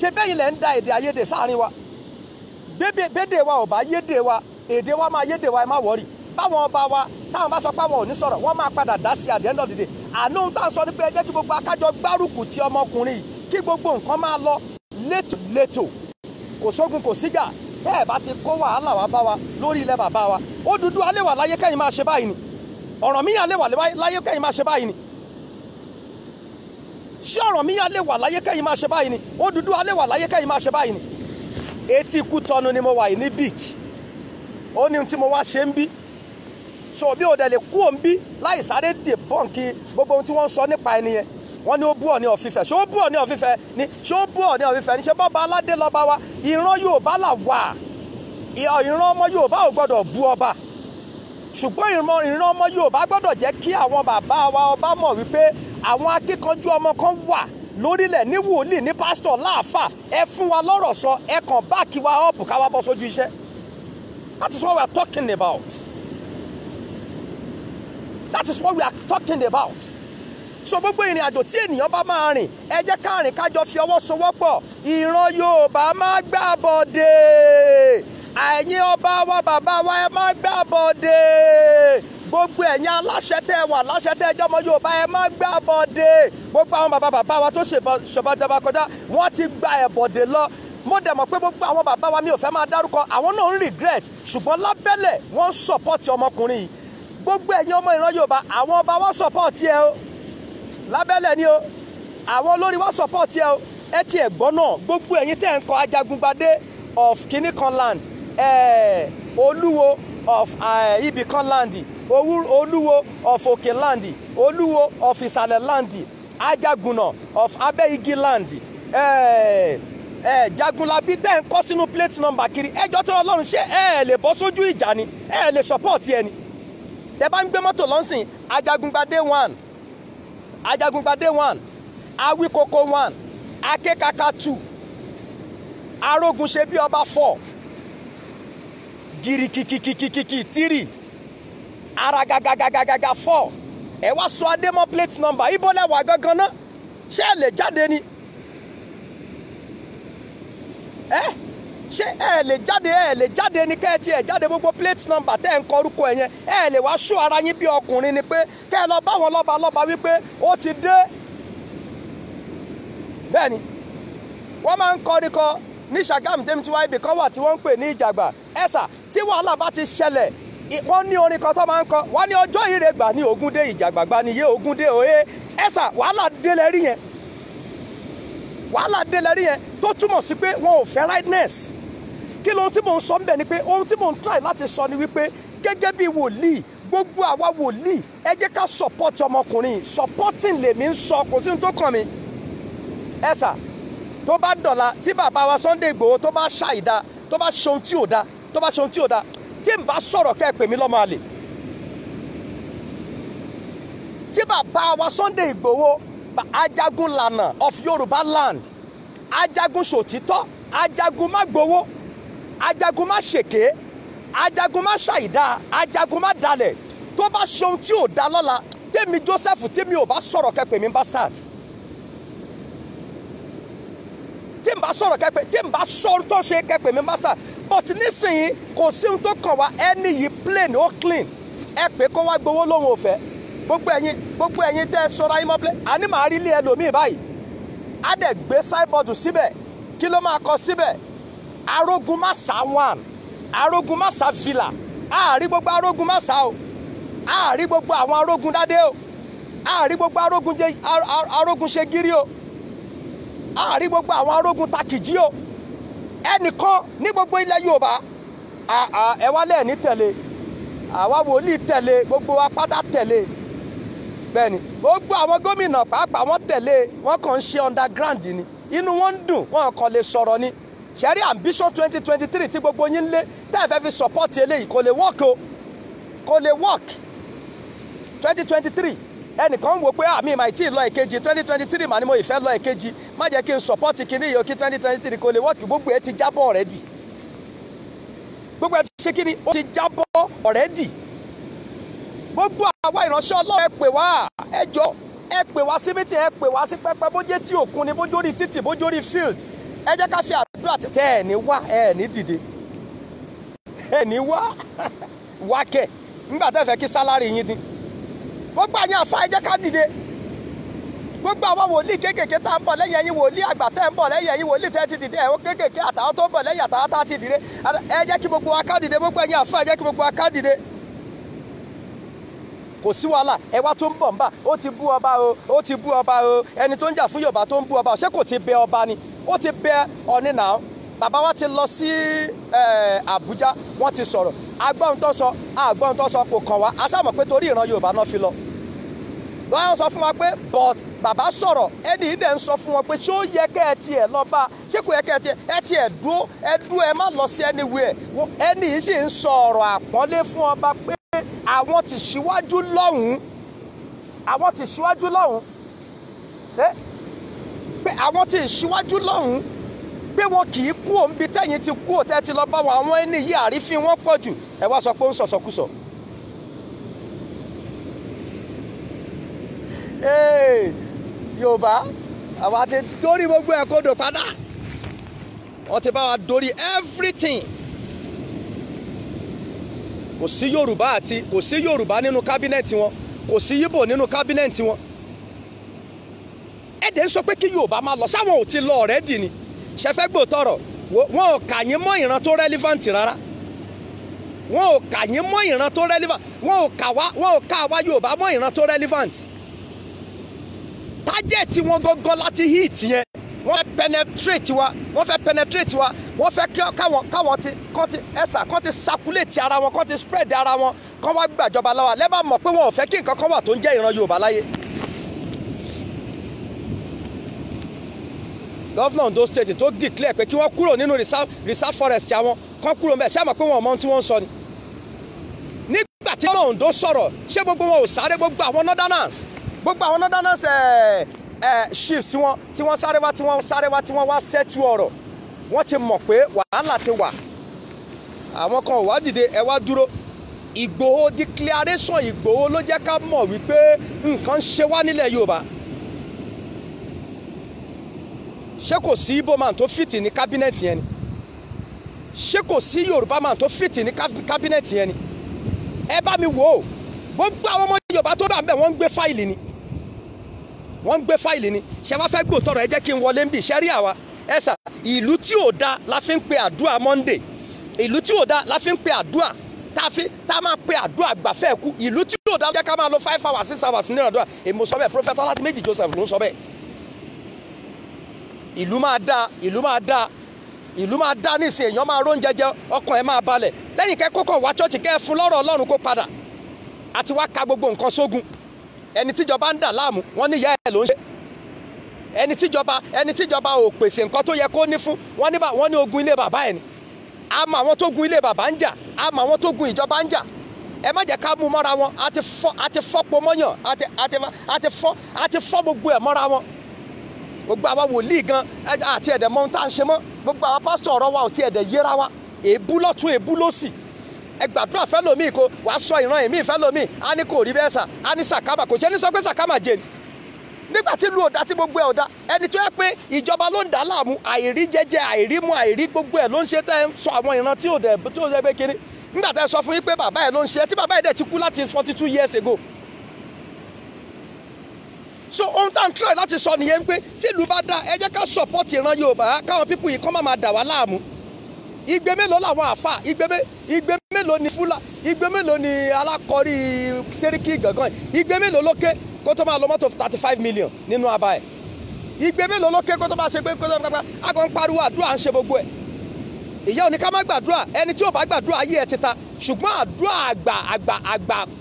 ṣe bẹ́yìn lẹ́ ń da èdè àyédè sáàrin wa gbédè wa ò bá yédè wa èdè wa máa yédè wa ẹ má wọ́rì báwọn ọba wa táwọn bá sọ pé àwọn ò ní sọ̀rọ̀ wọ́n máa padà dá sí at the end of the day àná tá à ń sọ ní pé ẹ jẹ́ kí gbogbo akájọ gbárùkù ti ọmọkùnrin yìí kí gbogbo nǹkan máa lọ létò kò sógun kò síjà tẹ́ ẹ̀ bá ti kó wàhálà wá bá wa lórí ilẹ̀ bàbá wa Odùduwà lè wà láyé kẹ́yìn máa ṣe báyìí ni Ọ̀rànmíyàn lè wà láyé kẹ́yìn máa ṣe báyìí ni ṣé Ọ̀rànmíyàn lè wà láyé kẹ́yìn máa ṣe báyìí ni Odùduwà lè wà láyé kẹ́yìn máa ṣe báyìí ni etí Kútọ́nù ni mo wà yìí ní beach ó ní tí mo wá ṣe ń bí so bí o dẹ̀ lè kú òun bí láì sáré dè bọ́ǹkì gbogbo ohun tí wọ́n ń sọ nípa ẹni yẹn wọ́n ní ó bú Ọọ̀ni of Ifẹ̀ ṣé ó bú Ọọ̀ni of Ifẹ̀ ni ṣé ó bú Ọọ̀ni of Ifẹ̀ ni ṣé bọ́ba aládé lọ́ba wa ìran Yorùbá là wà ìran ọmọ Yorùbá ò gbọ́dọ̀ bú ọba ṣùgbọ́n ìran ọmọ Yorùbá gbọ́dọ̀ jẹ́ kí àwọn bàbá wa ọba mọ̀ wípé àwọn akíkanjú ọmọ kan wà lórílẹ̀ ní wòlíì ní pásítọ̀ láàfà ẹ fún wa lọ́rọ̀ sọ ẹ kàn báàkì wa ọ̀pù ká wá bọ́ sójú iṣẹ́ that is what we are talking about that is what we are talking about so gbogbo ìrìn àjò tí ènìyàn bá máa rìn ẹ jẹ́ ká rìn kájọ fi ọwọ́ sowọ́pọ̀ ìran Yorùbá máa gbà bọ̀dé ẹ̀yin ọba wa bàbá wa ẹ máa gbà bọ̀dé gbogbo ẹ̀yin aláṣẹ tẹ́ wà láṣẹ tẹ́ ẹjọ́ ọmọ Yorùbá ẹ máa gbà bọ̀dé gbogbo àwọn bàbá wa tó ṣèjọba kọjá wọ́n ti gba ẹ̀bọ̀dé lọ mo dẹ̀ mọ̀ pé gbogbo àwọn bàbá wa mi ò fẹ́ máa dárúkọ àwọn náà ń regret ṣùgbọ́n lábẹ́lẹ̀ wọ́n ń support ọmọkùnrin yìí gbogbo ẹ̀yin ọmọ ìran Yorùbá àwọn ọba wọn support ẹ o lábẹ́lẹ̀ ni o àwọn olórí wọn support ẹ o ẹ ti ẹ̀ gbọ́ náà gbogbo ẹ̀yin tẹ́ ń kọ Ajagungbadé of kinikan land Olúwo of Ibikan land Olúwo of Òkè land Olúwo of Ìsàlẹ̀ land Ajagunna of Abẹ́igi land Jagunlabi tẹ́ ń kọ́ sínú plate number kiri ẹjọ́ tó Ọlọ́run ṣé ẹ lè bọ́ sójú ìjà ni ẹ lè support ẹni tẹ́ bá ń gbé mọ́tò lọ́sìn Ajagungbadé 1 Ajagungbadé 1 Awíkoko 1 Akékaka 2 Arógunṣebí ọba 4 Girikikikikiki 3 Aragagagagaga 4 ẹ wá sọ adémọ́ plate number ibo lẹ wà gangan náà ṣé ẹ lè jáde ni ṣé ẹ lè jáde ní kẹ́ẹ̀tì ẹ̀ jáde gbogbo plate number tẹ́ ẹ̀ ń kọ orúkọ ẹ̀ yẹn ẹ lè wá ṣó ara yín bí ọkùnrin ni pé kẹ́ ẹ lọ bá wọn lọ́ba wípé ó ti dé bẹ́ẹ̀ ni wọ́n máa ń kọrin kọ ní Ṣàgámù tẹ́mi tí wáyé ibì kan wà tí wọ́n ń pè ní Ìjàgbá ẹ̀sà tí wàhálà bá ti ṣẹlẹ̀ wọ́n ní orin kan tó máa ń kọ wọ́n ní ọjọ́ ìrẹ́gbà ní Ògúndé Ìjàgbàgbà níyé Ògúndé òye ẹ̀sà wàhálà délẹ̀ rí yẹn tó túmọ̀ sí pé wọn ò fẹ́ rightness kí lóhun tí mò ń sọ ń bẹ̀ ni pé ohun tí mò ń try láti sọ ni wípé gẹ́gẹ́ bí wòlíì gbogbo àwa wòlíì ẹ jẹ́ ká support ọmọkùnrin supporting lèmi ń sọ kò sí ní tó kàn mí ẹ̀sà tó bá dọ̀la tí bàbá wa Sunday Igboho tó bá ṣàìdá tó bá ṣe ohun tí ò da tó bá ṣe ohun tí ò da tí n bá sọ̀rọ̀ kẹ́ ẹ pè mí lọ́mọ àlè tí bàbá wa Sunday Igboho ajagun lànà of Yorùbá land ajagun ṣòtítọ́ ajagun má gbowó ajagun má ṣèké ajagun má ṣàìdá ajagun má dalẹ̀ tó bá ṣe ohun tí ò da lọ́la tèmi Joseph tí mi ò bá sọ̀rọ̀ kẹ́ pè mí bastard tí n bá sọ̀rọ̀ kẹ́pẹ́ tí n bá sọ̀rọ̀ tó ṣe kẹ́pẹ́ mi bá sà but nísìnyí kò sí ohun tó kàn wá ẹni yìí plain ó clean ẹ pé kó wá gbowó lóhun òfẹ́ gbogbo ẹ̀yin tẹ́ ẹ sọ̀rọ̀ ayé mọ́pẹ́ àní màá rí ilé ẹlòmíì báyìí á dẹ̀ gbé sáìbọ̀dù síbẹ̀ kí ló máa kọ síbẹ̀ Arógunmáṣá 1 Arógunmáṣá villa àárí gbogbo Arógunmáṣá o àárí gbogbo àwọn Arógundádé o àárí gbogbo Arógunṣegírí o àárí gbogbo àwọn Arógun Takìjí o ẹnìkan ní gbogbo ilẹ̀ Yorùbá ẹ wá lẹ́ẹ̀ní tẹ̀lé àwa wòlíì tẹ̀lé gbogbo wa pátá tẹ̀lé bẹ́ẹ̀ ni gbogbo àwọn gómìnà pàápàá wọ́n tẹ̀lé wọ́n kàn ń ṣe underground ni inú wọn ń dùn wọ́n kàn lè sọ̀rọ̀ ni ṣẹ́rí ambition 2023 tí gbogbo yín lé tẹ́ ẹ fẹ́ fi support eléyìí kò lè work o kò lè work 2023 ẹnìkan wò pé àmì ìmọ̀ ìtì lọ èkejì 2023 mà ní mo ìfẹ́ lọ èkejì má jẹ́ kí n support kíní yìí kí 2023 kò lè work gbogbo ẹ ti jábọ̀ already gbogbo ẹ ti ṣe kíní ó ti jábọ̀ already gbogbo àwa ìránṣẹ́ Ọlọ́run ẹ pè wá ẹ jọ ẹ pè wá sí mítì ẹ pè wá sí pẹpẹ bójé tí òkun ni bójórí títì bójórí field ẹ jẹ́ ká fi àdúrà tẹ ẹ ní wá ẹ ní dìde ẹ ní wá wákẹ́ nígbà tẹ́ fẹ́ kí sálárì yín dín gbogbo àyàn àfa ẹ jẹ́ ká dìde gbogbo àwọn wòlíì kéékèèké tá ń bọ̀ lẹ́yìn ẹ̀yin wòlíì àgbà tẹ́ ń bọ̀ lẹ́yìn ẹ̀yin wòlíì tẹ́ ti dìde ẹ̀wọ̀n kéékèèké àtàwọn tó ń bọ̀ lẹ́yìn àtàwọn tá ti dìde ẹ jẹ́ kí gbogbo wa ká dìde gbogbo àyàn àfa ẹ jẹ́ kí gbogbo wa ká dìde kò sí wàhálà ẹ wá tó ń bọ̀ ń bà ó ti bú ọba o ó ti bú ọba o ẹni tó ń jà fún Yorùbá tó ń bú ọba o ṣé kò ti bẹ ọba ni ó ti bẹ Ọọ̀ni náà bàbá wa ti lọ sí Àbújá wọ́n ti sọ̀rọ̀ agbọ́n tó sọ àgbọ́n tó sọ kò kàn wá a sáà mọ̀ pé torí ìran Yorùbá náà fi lọ wọ́n sọ fún wa pé but bàbá sọ̀rọ̀ ẹni yìí dẹ̀ ń sọ fún wọn pé ṣé ó yẹ kẹ́ ẹ tiẹ̀ lọ bá ṣé kò yẹ kẹ́ ẹ tiẹ̀ dúró ẹ má lọ sí anywhere ẹni yìí sì ń sọ ọ̀rọ̀ àpọ́nlé fún ọba pé àwọn ti ṣíwájú lọ́hùn-ún pé àwọn ti ṣíwájú lọ́hùn-ún pé wọn kì í kú òun bí tẹ́yìn ti kú òtẹ́ ti lọ bá wọn àwọn ẹni yìí àrífín wọn pọ̀ jù ẹ wá sọ pé ó ń sọ̀sọ̀kúsọ. Yorùbá àwa ti dórí gbogbo ẹ̀ kodò padà wọ́n ti bá wa dórí everything kò sí Yorùbá nínú kábínẹ̀tì wọn kò sí Yíbò nínú kábínẹ̀tì wọn ẹ̀dẹ̀ ń sọ pé kí Yorùbá máa lọ sáwọn ò ti lọ already ni ṣẹfẹ́ gbòòtọ̀rọ̀ wọn ò kà yín mọ́ ìran tó relevant rárá wọn ò kà yín mọ́ ìran tó relevant wọn ò kà wá Yorùbá mọ́ ìran tó relevant tájẹ̀tì wọn gangan láti hit yẹn wọ́n fẹ́ penetrate wa wọ́n fẹ́ káwọn ti circulate ara wọn kán ti spread ara wọn kán wá gbàjọba láwa lẹ́bàá mọ̀ pé wọn ò fẹ́ kí nǹkan kan wà tó ń jẹ́ ìran Yorùbá láyé. Gọ́fúnà Ondo State tó declare pé kí wọ́n kúrò nínú reserve forest àwọn kan kúrò mẹ́ ṣé àmọ̀ pé wọn ò mọ ohun tí wọ́n ń sọ ni. nígbà tí Gọ́fúnà Ondo sọ̀rọ̀ ṣé gbogbo wọn ò sáré gbogbo àwọn northerners chiefs wọn tí wọ́n sáré wá tí wọ́n wá sẹ́tù ọ̀rọ̀ wọ́n ti mọ̀ pé wàhálà ti wà àwọn kan ò wá dìde ẹ wá dúró Ìgbòho declaration Ìgbòho ló jẹ́ ká mọ̀ wípé nǹkan ṣe wá nílẹ̀ Yorùbá ṣé kò sí Igbo man tó fìtì ní kábínẹ̀tì yẹn ni ṣé kò sí Yorùbá man tó fìtì ní kábínẹ̀tì yẹn ni ẹ bá mi wò ó gbogbo àwọn ọmọ Yorùbá tó dà ń bẹ̀ wọ́n ń gbé fáìlì ni ṣé wàá fẹ́ gbòòtọ̀rọ̀ ẹ jẹ́ kí n wọlé ń bì ṣẹ́rí àwa ẹ sà ìlú tí ò da la fi ń pe àdúrà Monday ìlú tí ò da la fi ń pe àdúrà tá a máa pe àdúrà gbàfẹ́ kú ìlú tí ò da jẹ́ ká máa lo 5 hours 6 hours nínú àdúrà èmo sọ bẹ́ẹ̀ Prophet Ọlátìméjì Joseph ló ń sọ bẹ́ẹ̀ ìlú máa da nísìnyí èèyàn máa róúnjẹ jẹ ọkàn ẹ máa balẹ̀ lẹ́yìn kẹ́kọ̀ọ́ kan wá chọ́ọ̀chì kẹ́ ẹ fún lọ́rọ̀ Ọlọ́run kó padà àti wá ka gbogbo nǹkan sógun ẹni tíjọba ń dà láàmú wọ́n ní ìyá ẹ̀ ló ń ṣe ẹni tíjọba ò pèsè nǹkan tó yẹ kó ní fún wọ́n ní ogun ilé bàbá ẹ̀ ni a mọ àwọn tó gun ilé bàbá ń jà a mọ àwọn tó gun ìjọba ń jà ẹ má jẹ́ ká mú mọ́ra wọn a ti fọ́ pomọ́yàn a ti fọ́ gbogbo ẹ̀ mọ́ra wọn gbogbo àwa wòlíì gan àti ẹ̀dẹ̀ mọ́ ohun tá à ń ṣe mọ́ gbogbo àwa pásítọ̀ ọ̀rọ̀ wa ò ti ẹ̀dẹ̀ yéra wa èébú lọ́tún èébú lósì ẹ gbàdúrà fẹ́ lómi kó wàá sọ ìran ẹ̀mí ìfẹ́ lómi á ní kò rí bẹ́ẹ̀ sà á ní sàkámà kò ṣe ní sọ pé sàkámà jẹ ni nígbà tí ìlú ọ̀dà tí gbogbo ẹ̀ ọ̀dà ẹni tó yẹ pé ìjọba ló ń dà láàmú àìrí jẹjẹ àìrí mu àìrí gbogbo ẹ̀ ló ń ṣe tẹ́ ń sọ àwọn ìran tí ò dẹ̀ gbé kiri nígbà tẹ́ sọ fún yín pé bàbá ẹ̀ ló ń ṣe tí bàbá ẹ̀ dẹ̀ ti kú láti 42 years ago so ohun tá à ń try láti sọ nìyẹn pé tí ìlú bá dá ẹ jẹ́ ká support ìran Yorùbá káwọn pípù yìí kọ́ máa dà wá láàmú igbe mélòó làwọn àfà igbe mélòó ni fúlà igbe mélòó ni alákọ̀rí sẹ́ríkì gàngán igbe mélòó ló ké kó tó máa lọ mọ́tò 35 million nínú abá ẹ̀ igbe mélòó ló ké kó tó máa ṣe pé kó tó máa akọ̀ ń pariwo àdúrà ń ṣe gbogbo ẹ̀ ìyá òní ká má gbàdúrà ẹni tí ò bá gbàdúrà ayé ẹ̀ ti ta ṣùgbọ́n àdúrà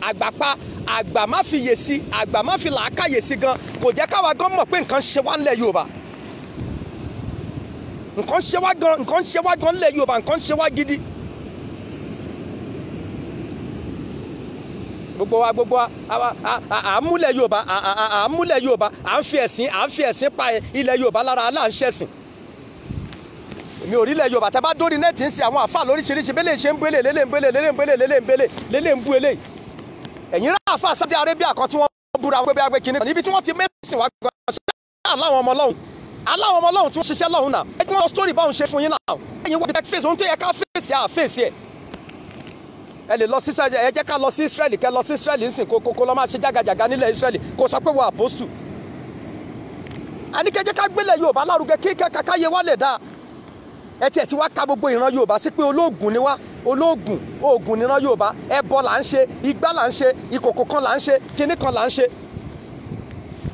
àgbàpá àgbà má fi yè sí àgbà má fi làákàyè sí gan kò jẹ́ káwa gan mọ̀ pé nǹkan ṣe wá ńlẹ̀ Yorùbá nǹkan ṣe wá gan ńlẹ̀ Yorùbá nǹkan ṣe wá gidi gbogbo wa àmúlẹ̀ Yorùbá à ń fi ẹ̀sìn pa ilẹ̀ Yorùbá lára aláǹṣẹ̀sìn mi ò rí ilẹ̀ Yorùbá tẹ́ bá dórí nẹ́ẹ̀tì ń sin àwọn àfáà lóríṣiríṣi bẹ́lẹ̀ ṣe ń bẹ́lẹ̀ lélẹ̀ ń bú eléyìí ẹ̀yìn rà àfáà Saudi Arabia kan tí wọ́n búra pé bí agbẹ́kìnní kan níbi tí wọ́n ti mẹ́sìn wá gbọ́dọ̀ ṣe aláwọn ọmọ Ọlọ́run tí wọ́n ṣiṣẹ́ lọ́hùn náà ẹ kí wọ́n sọ́rí báwọn ṣe fún yín náà ẹ̀yin wọ́n bí fèsì ohun tó yẹ ká fèsì àfèsì ẹ̀ ẹ lè lọ sí ẹ jẹ́ ká lọ sí Israeli kẹ́ lọ sí Israeli ń sìn kó lọ́ máa ṣe jágajàga nílẹ̀ Israeli kó sọ pé wọ́n àpòstù àníkẹ́jẹ́ ká gbélé Yorùbá lárugẹ kí káyé wá lè dáa ẹ tiẹ̀ ti wá ka gbogbo ìran Yorùbá sí pé olóògùn ni wá oògùn níran Yorùbá ẹbọ là ń ṣe igbá là ń ṣe ìkòkò kan là ń ṣe kinní kan là ń ṣe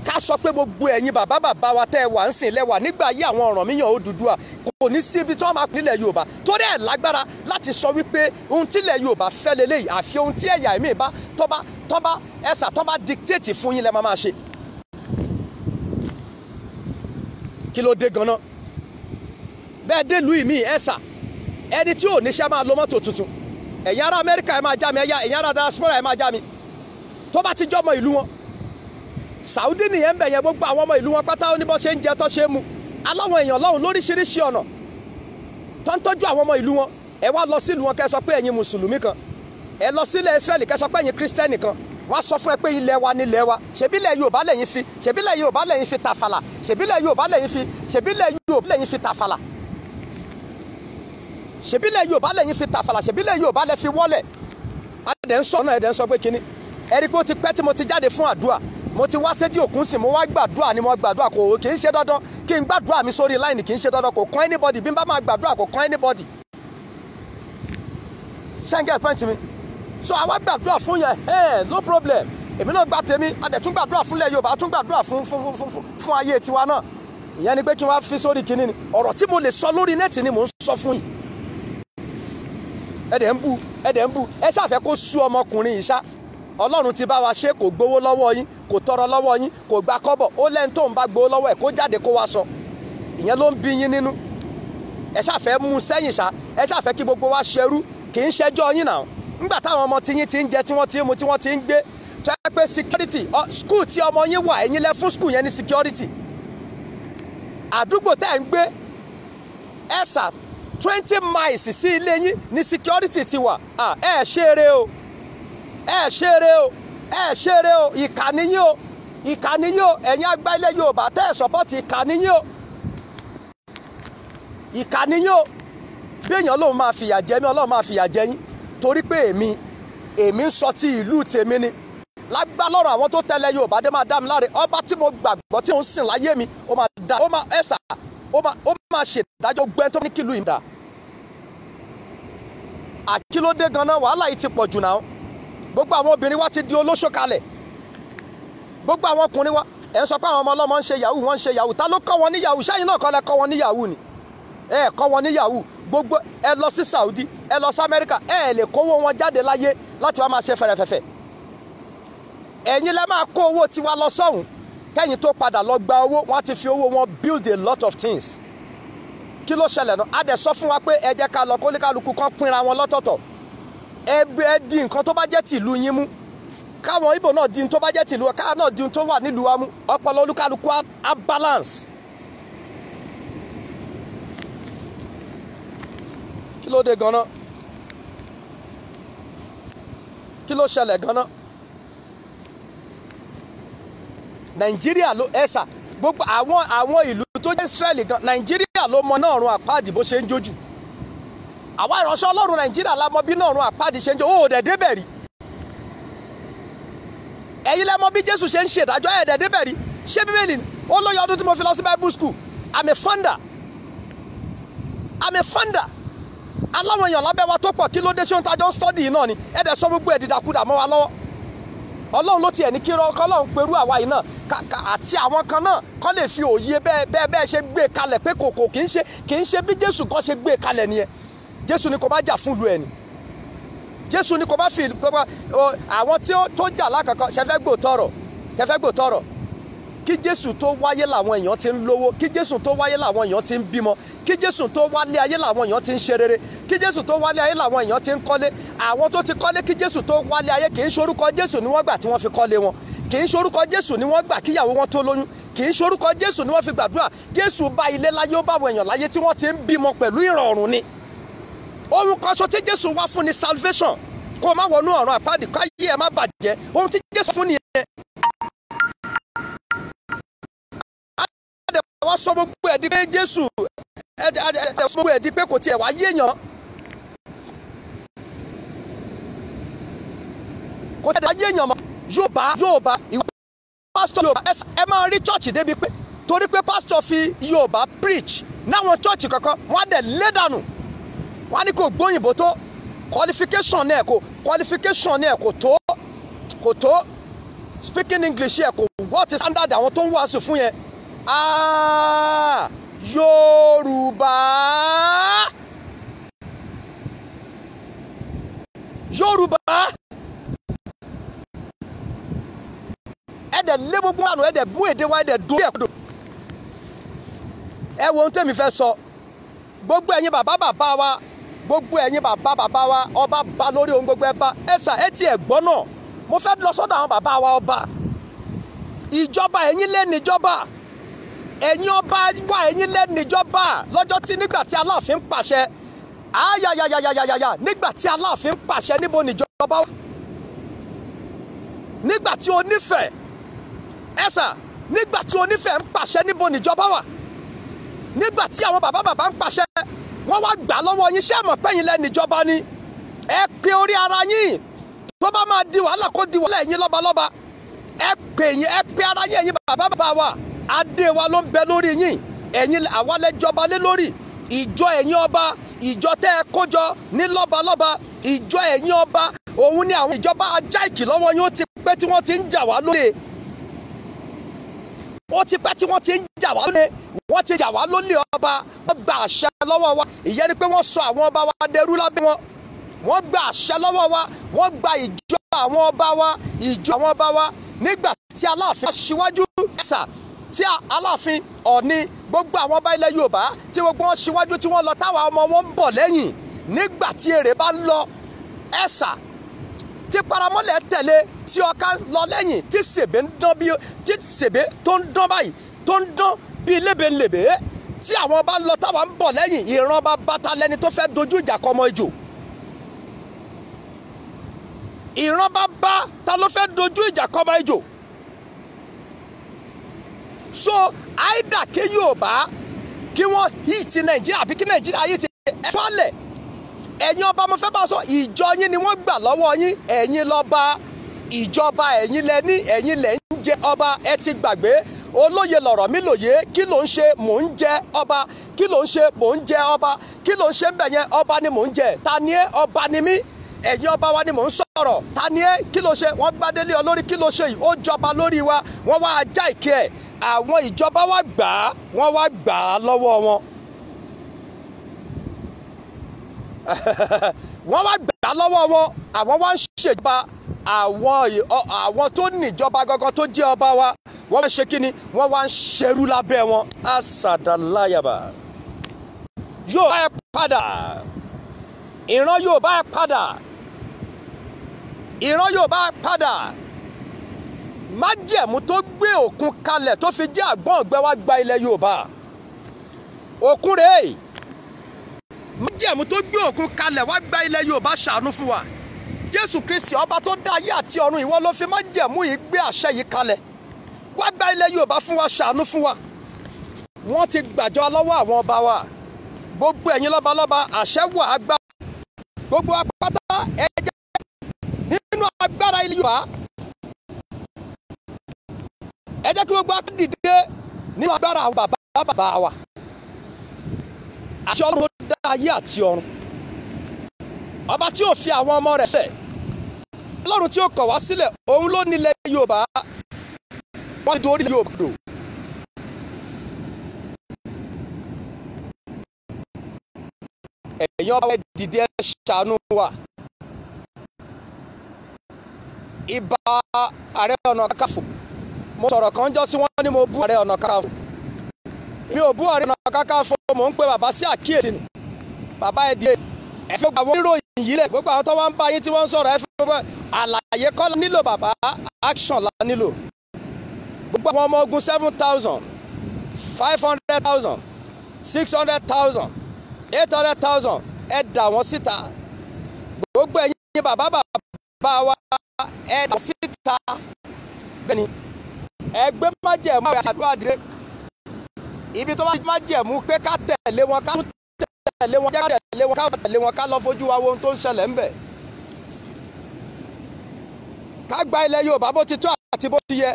ká sọ pé gbogbo ẹ̀yin bàbá wa tẹ́ ẹ wà ń sìn lẹ́wà nígbà yí àwọn Ọ̀rànmíyàn Odùduwà kò ní síbi tí wọ́n máa nílẹ̀ Yorùbá torí ẹ̀ lágbára láti sọ wípé ohun tílẹ̀ Yorùbá fẹ́ lélẹ́yìí àfi ohun tí ẹ̀yà ẹ̀mí bá tọ́ba dictate fún yín lẹ́ máa ṣe kí ló dé gan-an bẹ́ẹ̀ dé lu ìmí ẹ̀sà ẹni tí ò níṣẹ́ máa lo mọ́tò tuntun ẹ̀yin ará Amẹ́ríkà ẹ̀ máa já mi ẹ̀yin ará diaspora ẹ̀ máa já mi tó bá ti jọmọ ìlú wọn Saudi nìyẹn ń bẹ̀ yẹn gbogbo àwọn ọmọ ìlú wọn pátá ó ní bọ́ ṣe ń jẹ tó ṣe é mu aláwọn èèyàn lọ́hùn lóríṣiríṣi ọ̀nà tó ń tọ́jú àwọn ọmọ ìlú wọn ẹ wá lọ sílùú wọn kẹ́ sọ pé ẹ̀yin mùsùlùmí kan ẹ lọ sílẹ̀ Israẹli kẹ́ sọ pé ẹ̀yin kírísítẹ́nì kan wọ́n sọ fún ẹ pé ilẹ̀ wa nílẹ̀ wa ṣebílẹ̀ Yorùbá lẹ́yìn fi tàfàlà ṣebílẹ̀ Yorùbá lẹ́yìn fi tàfàlà ṣebílẹ̀ Yorùbá lẹ́yìn fi tàfàlà ṣebílẹ̀ Yorùbá lẹ́ fi wọ́lẹ̀ ẹ̀dẹ̀ ń sọ pé kínní ẹ̀rí pé ó ti pẹ́ tí mo ti jáde fún àdúrà mo ti wá sétí òkun sí mo wá gbàdúrà ni mo gbàdúrà kò kì í ṣe dandan kí n gbàdúrà mi sórí láìní kì í ṣe dandan kò kàn anybody bí n bá máa gbàdúrà kò kàn anybody ṣẹ́ńgẹ̀ point mi so àwa gbàdúrà fún yẹn no problem èmi náà gba tèmi adẹ̀tún gbàdúrà fúnlẹ̀ Yorùbá tún gbàdúrà fún ayé tiwa náà ìyẹn ni pé kí n wá fi sórí kinní ni ọ̀rọ̀ tí mo lè sọ lórí nẹ́ẹ̀tì ni mò ń sọ fún yìí ẹ̀dẹ̀ ń bú ẹ ṣàfẹ́ kó sú ọmọkùnrin yìí ṣá Ọlọ́run ti bá wa ṣe kò gbowó lọ́wọ́ yín kò tọrọ lọ́wọ́ yín kò gba kọ́bọ̀ ó lẹ́ni tó ń bá gbowó lọ́wọ́ ẹ̀ kó jáde kó wá sọ ìyẹn ló ń bí yín nínú ẹ ṣàfẹ́ mú sẹ́yìn ṣá ẹ ṣàfẹ́ kí gbogbo wa ṣerú kì í ṣẹjọ́ yín náà nígbà táwọn ọmọ tí yín ti ń jẹ tí wọ́n ti ń mu tí wọ́n ti ń gbé tó yẹ pé security school tí ọmọ yín wà ẹ̀yin lẹ fún school yẹn ní security àdúgbò tẹ́ ń gbé ẹ̀sà 20 miles sí ilé yín ní security ti wà ẹ ṣeré o ìkànnì yín o ẹ̀yin àgbà ilẹ̀ Yorùbá tẹ́ ẹ̀ support ìkànnì yín o bí èèyàn lòun máa fìyà jẹ mí Ọlọ́run máa fìyà jẹ yín torí pé èmi ń sọ ti ìlú tèmi ni lágbá lọ́rọ̀ àwọn tó tẹ̀lé Yorùbá dé máa dá mi láre ọba tí mo gbàgbọ́ tí mo ń sìn láyé mi ó máa ṣèdájọ́ gbẹ́ tó ní kìlú yìí dá àkílódé ganan wàhálà yìí ti pọ̀ jù náà gbogbo àwọn obìnrin wa ti di olóṣó kalẹ̀ gbogbo àwọn ọkùnrin wa ẹ̀ ń sọ pé àwọn ọmọ ọlọ́mọ ń ṣe yahoo wọ́n ń ṣe yahoo ta ló kọ́ wọn ní yahoo ṣáyìn náà kọ́ lẹ kọ́ wọn ní yahoo ni ẹ kọ́ wọn ní yahoo gbogbo ẹ lọ sí Saudi ẹ lọ sí Amẹ́ríkà ẹ lè kówó wọn jáde láyé láti wá máa ṣe fẹ̀rẹ̀fẹ̀fẹ̀ ẹ̀yin lẹ máa kó owó tiwa lọ sọ́hùn kẹ́yìn tó padà lọ gba owó wọ́n ti fi owó wọn build a lot of things. Kí ló ṣẹlẹ̀ náà? A dẹ̀ sọ fún wa pé ẹ jẹ́ ká lọ kólíkálukú kan pínra wọn lọ́tọ̀ọ̀tọ̀. Ẹ di nǹkan tó bá jẹ́ tìlú yín mú. Káwọn Ìgbò náà di nǹkan tó bá jẹ́ tìlú wa, káwọn náà di nǹkan tó wà nílùú wa mú. Ọpọlọ olúkálukú á balance. Kí ló dé gan-an? Kí ló ṣẹlẹ̀ gan-an? Nàìjíríà ló ẹ̀sà gbogbo àwọn ìlú tó jẹ́ Israeli gan, Nàìjíríà ló mọ náà run àpáàdì bó ṣe ń jójú. Àwa ìránṣẹ́ Ọlọ́run Nàìjíríà la mọ bí náà run àpáàdì ṣe ń jó. Ó dẹ̀ débẹ̀ rí. Ẹ̀yin lẹ mọ bí Jésù ṣe ń ṣe ìdájọ́ ẹ̀ dẹ̀ débẹ̀ rí. Ṣé Bíbélì ni? Ó lóye ọdún tí mo fi lọ sí Bible school. I'm a founder. Aláwọn èèyàn lábẹ́ wa tó pọ̀, kí ló dé ṣé ń tajọ́ study yìí náà ni? Ẹ dẹ̀ sọ gbogbo ẹ̀ dìdàkudà mọ́ wa lọ́wọ́. Ọlọ́run ló tiẹ̀ ní kí Ọlọ́run perú àwa yìí náà àti àwọn kan náà kọ́ lè fi òye bẹ́ẹ̀ ṣe gbé kalẹ̀ pé kòkò kì í ṣe bí Jésù kan ṣe gbé kalẹ̀ nìyẹn. Jésù ni kò bá jà fún ìlú ẹni. Jésù ni kò bá fi àwọn tí ó tó jà lákàkọ́ ṣẹfẹ́ gbòtọ̀rọ̀. Kí Jésù tó wáyé làwọn èèyàn ti ń lówó, kí Jésù tó wáyé làwọn èèyàn ti ń bímọ, kí Jésù tó wálé ayé làwọn èèyàn ti ń ṣe rere, kí Jésù tó wálé ayé làwọn èèyàn ti ń kọ́lé. Àwọn tó ti kọ́lé kí Jésù tó wálé ayé kì í ṣorúkọ Jésù ni wọ́n gbà tí wọ́n fi kọ́lé wọn, kì í ṣorúkọ Jésù ni wọ́n gbà kíyàwó wọn tó lóyún, kì í ṣorúkọ Jésù ni wọ́n fi gbàdúrà. Jésù bá ilé láyé, ó bá àwọn èèyàn láyé tí wọ́n ti ń bímọ pẹ̀lú ìrọ̀rùn ni. Orúkọ aṣọ tí Jésù wá fún ni salvation, kó o má wọnú ọ̀run àpáàdì káyé ẹ̀ má bàjẹ́. Ohun tí Jésù fún nìyẹn. Wọ́n sọ gbogbo ẹ̀ di pé Jésù sọ gbogbo ẹ̀ di pé kò tiẹ̀ wá yéèyàn. Kò tiẹ̀ wá yéèyàn mọ́. Yorùbá ìwé pásítọ̀ Yorùbá ẹ máa rí chọ́ọ̀chì débi pé torí pé pásítọ̀ fi Yorùbá preach náwọn chọ́ọ̀chì kankan wọ́n á dẹ̀ lé dànù. Wọ́n á ní kò gbóyìnbó tó qualification náà kò tó speaking English yẹ kò what is standard àwọn tó ń wàásù fún yẹn. Yorùbá ẹ̀dẹ̀ lé gbogbo àná ẹ̀dẹ̀ bú èdè wa ẹ̀dẹ̀ dórí ẹ̀kọ́dọ̀. Ẹ wo ohun tẹ́mi fẹ́ sọ, gbogbo ẹ̀yin bàbá wa, gbogbo ẹ̀yin bàbá wa, ọba bá lórí ohun gbogbo ẹ bá ẹ̀sà ẹ̀ tí ẹ̀ gbọ́ náà. Mo fẹ́ lọ sọ́dọ̀ àwọn bàbá wa ọba. Ìjọba ẹ̀yin lé níjọba. Ẹ̀yin ọba wà ẹ̀yin lé níjọba lọ́jọ́ tí nígbà tí Aláàfin pàṣẹ. Nígbà tí Aláàfin pàṣẹ níbo níjọba wà. Nígbà tí Onífẹ̀ ẹ̀sà nígbà tí Onífẹ̀ ń pàṣẹ níbo níjọba wà. Nígbà tí àwọn bàbá ń pàṣẹ wọ́n wá gbà lọ́wọ́ yín, ṣé mọ̀ pé ẹ̀yin lé níjọba ni. Ẹ pe orí ara yín tó bá máa di wàhálà kó di wàhálà ẹ̀yin lọ́balọ́ba. Ẹ pe ara yín ẹ̀yin bàbá wa. Adé wa ló ń bẹ lórí yín, ẹ̀yin àwa lẹ jọba lé lórí. Ìjọ ẹ̀yin ọba, ìjọ tẹ́ ẹ kójọ ní lọ́balọ́ba, ìjọ ẹ̀yin ọba, òun ni àwọn ìjọba ajá ìkìlọ́wọ́ yín. Ó ti pẹ́ tí wọ́n ti ń jà wá lólè. Wọ́n ti jà wá lólè ọba. Wọ́n gba àṣẹ lọ́wọ́ wa. Ìyẹn ni pé wọ́n sọ àwọn ọba wa dẹrú lábẹ́ wọn. Wọ́n gba àṣẹ lọ́wọ́ wa. Wọ́n gba ìjọ àwọn ọba wa. Nígbà tí Aláàfin aṣíwájú ẹ̀sà tí Aláàfin Ọ̀ọ̀ni gbogbo àwọn ọba ilẹ̀ Yorùbá tí gbogbo wọn ṣíwájú tí wọ́n lọ táwọn ọmọ wọn ń bọ̀ lẹ́yìn. Nígbà tí èrè bá ń lọ ẹ̀sà tí paramọ́lẹ̀ tẹ̀lé tí ọ̀ká lọ lẹ́yìn tí sèbé ń dán tó ń dán báyìí tó ń dán bíi lébelébé tí àwọn ọba ń lọ táwọn ń bọ̀ lẹ́yìn. Ìran bàtà lẹni tó fẹ́ dojú ìjà kọ ọmọ ejò. Ìran bàbá ta ló fẹ́ dojú ìjà kọ ọmọ ejò. So àìdá kí Yorùbá kí wọ́n yìí ti Nàìjíríà àbí kí Nàìjíríà yìí ti ẹ̀fọ́lẹ̀. Ẹ̀yin ọba mo fẹ́ bá sọ ìjọ yín ni wọ́n gbà lọ́wọ́ yín. Ẹ̀yin lọ́ba, ìjọba ẹ̀yin lẹ ní, ẹ̀yin lẹ ń jẹ ọba. Ẹ ti gbàgbé olóye lọ̀rọ̀ mi lòye. Kí ló ń ṣe? Mò ń jẹ ọba. Kí ló ń ṣe? Mò ń jẹ ọba. Kí ló ń ṣe ń bẹ̀ yẹn? Ọba ni mò ń jẹ. Ta ni ẹ́? Ọba ni mí. Ẹ̀yin ọba wa ni mò ń sọ̀rọ̀. Ta ni ẹ́? Kí ló ṣe? Wọ́n gbádélé ọ lórí. Kí ló ṣe yìí? Ó jọba lórí wa. Wọ́n wá ajá ìkẹ́ ẹ̀. Àwọn ìjọba wa gbà á, wọ́n wá gbà á lọ́wọ́ wọn. Wọ́n wá gbà á lọ́wọ́ wọn. Àwọn wá ń ṣèjọba. Àwọn tó níjọba gangan tó jẹ́ ọba wa wọ́n wá ń ṣe kí ni wọ́n wá ń ṣerú lábẹ́ wọn. Asadalayaba yóò bá ẹ padà, ìran yóò bá ẹ padà, ìran yóò bá ẹ padà. Májẹ̀mú tó gbé òkun kalẹ̀ tó fi jẹ́ àgbọ̀n ọ̀gbẹ́ wá gba ilẹ̀ Yorùbá. Òkun rèé, májẹ̀mú tó gbé òkun kalẹ̀ wá gba ilẹ̀ Yorùbá ṣàánú fún wa. Jésù Kristi ọba tó dá ayé àti ọ̀run, ìwọ ló fi májẹ̀mú yìí gbé àṣẹ yìí kalẹ̀ wá gba ilẹ̀ Yorùbá fún wa, ṣàánú fún wa. Wọ́n ti gbàjọ lọ́wọ́ àwọn ọba wa, gbogbo ẹ̀yin lọ́balọ́ba àṣẹ wà agbá gbogbo apáta ẹ̀jẹ̀ nínú agbára ilẹ̀ Yorùbá. Ẹ jẹ́ kí gbogbo akíndìde nínú agbára àwọn bàbá wa. Àṣẹ Ọlọ́run tó dá ayé àti ọ̀run, ọba tí ò fi àwọn ọmọ rẹ̀ ṣẹ̀, Ọlọ́run tí ó kọ̀ wá sílẹ̀, òun ló nílẹ̀ Yorùbá. Wọ́n ti dorí Yorùbá dò. Ẹ̀yin ọba ẹ dìde ẹ ṣàánú wa. Ìbà Ààrẹ Ọ̀nà Kakanfò. Mo sọ̀rọ̀ kan jọ́ sí wọ́n ní mo bú Ààrẹ Ọ̀nà Kakanfò. Mi ò bú Ààrẹ Ọ̀nà Kakanfò, mò ń pe bàbá sí àkíyèsí ni. Bàbá ẹ dìde. Ẹ fi gbogbo àwọn oníròyìn yìí lẹ̀, gbogbo àwọn tó wá ń bá yín tí wọ́n ń sọ̀rọ̀, ẹ fi gbogbo àlàyé kọ́ la nílò bàbá, action la nílò. Gbogbo àwọn ọmọ ogun 7,000, 500,000, 600,000, 800,000 ẹ dà wọ́n síta. Gbogbo ẹ̀yin bàbá wa ẹ dà síta. Bẹ́ẹ̀ni ẹgbẹ́ májẹ̀mú àdúrà dìde. Ibi tó májẹ̀mú pé ká tẹ̀lé wọn, ká tẹ̀lé wọn, ká tẹ̀lé wọn, ká tẹ̀lé wọn, ká lọ fojú wa wo ohun tó ń ṣẹlẹ̀ ńbẹ̀. Ká gba ilẹ̀ Yorùbá bó ti tó àti bó ti yẹ.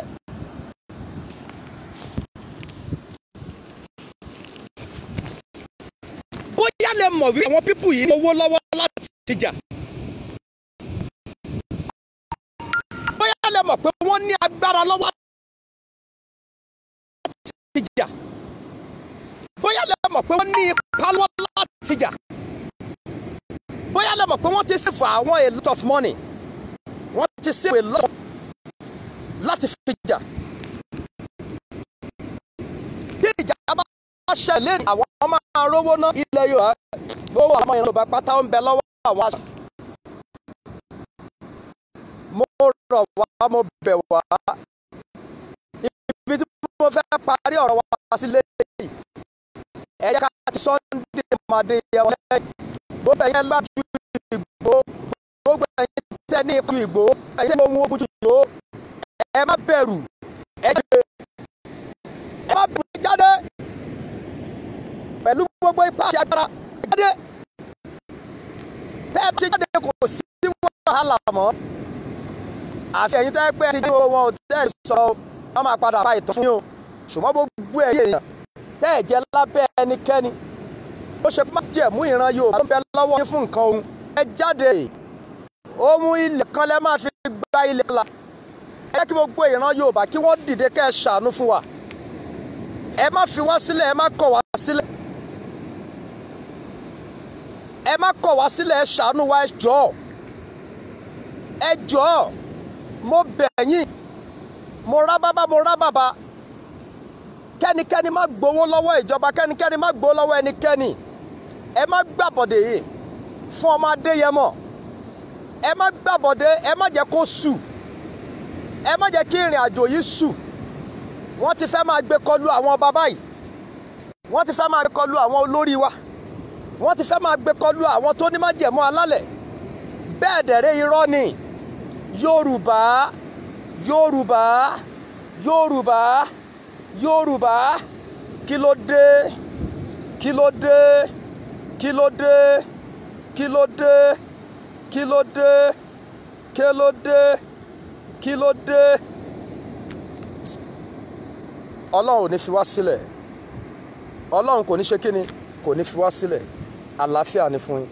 Bóyá lè mọ̀ wí àwọn pípù yìí owó lọ́wọ́ láti jà. Bóyá lè mọ̀ pé wọ́n ní agbára lọ́wọ́ láti jà. Bóyá lè mọ̀ pé wọ́n ní ipa lọ́wọ́ láti jà. Bóyá lè mọ̀ pé wọ́n ti save àwọn a lot of money. Wọ́n ti save a lot láti fi jà. Bí ìjà bá ṣẹlẹ̀ àwọn máa rówó ná ilẹ̀ Yorùbá, gbówó àwọn Yorùbá pátá ń bẹ lọ́wọ́ àwọn àṣà. Mo rọ̀ wá, mo bẹ̀ wá, ibi tí mo fẹ́ parí ọ̀rọ̀ wa sílé yìí, ẹ jẹ́ ká ti Sunday Made yẹn lẹ́yìn. Gbogbo ẹ̀yin lájú Ìgbò, gbogbo ẹ̀yin tẹ́ ní ikú Ìgbò, ẹ̀yin tí mo mú ogun jù, ẹ má bẹ̀rù, ẹ má bẹ̀rù jáde pẹ̀lú gbogbo ipá àti agbára jáde. Tẹ́ ẹ ti jáde kò sí wàhálà mọ́. Àfi ẹ̀yin tẹ́ pẹ́ ti dín owó wọn ò tẹ́ sọ wọ́n máa padà pa ìtàn fún yín o. Ṣùgbọ́n gbogbo ẹ̀yin èèyàn tẹ́ ẹ̀ jẹ́ lábẹ́ ẹnikẹ́ni, ó ṣe májẹ̀mú ìran Yorùbá tó ń bẹ lọ́wọ́ yín fún nǹkan ohun. Ẹ jáde, ohun ilẹ̀ kan lẹ́ máa fi gba ilẹ̀ la. Ẹ jẹ́ kí gbogbo ìran Yorùbá kí wọ́n dìde kẹ́ ẹ ṣàánú fún wa. Ẹ má fi wá sílẹ̀, ẹ má kọ̀ wá sílẹ̀. Ẹ má kọ̀ wá sílẹ̀, ẹ ṣàánú wa, ẹ jọ̀ọ́. Ẹ jọ̀ọ́, mo bẹ̀ yín, mo rá bàbá. Kẹ́nikẹ́ni má gbowó lọ́wọ́ ìjọba, kẹ́nikẹ́ni má gbowó lọ́wọ́ ẹnikẹ́ni. Ẹ má gbàbọ̀dé fún ọmọ Adéyẹmọ. Ẹ má gbàbọ̀dé, ẹ má jẹ́ kó sù. Ẹ má jẹ́ kí ìrìn àjò yìí sù. Wọ́n ti fẹ́ máa gbé kọlu àwọn bàbá yìí. Wọ́n ti fẹ́ máa gbé kọlu àwọn olórí wa. Wọ́n ti fẹ́ máa gbé kọlu àwọn tó ní májẹ̀mú alálẹ̀. Bẹ́ẹ̀ dẹ̀rẹ́ irọ́ ni. Yorùbá, Yorùbá, Yorùbá, Yorùbá, kí ló dé? Kí ló dé? Kí ló dé? Kí ló dé? Kí ló dé? Kí ló dé? Kí ló dé? Ọlọ́run ò ní fi wá sílẹ̀. Ọlọ́run kò ní ṣe kíni? Kò ní fi wá sílẹ̀. Àlàáfíà ni fún yín.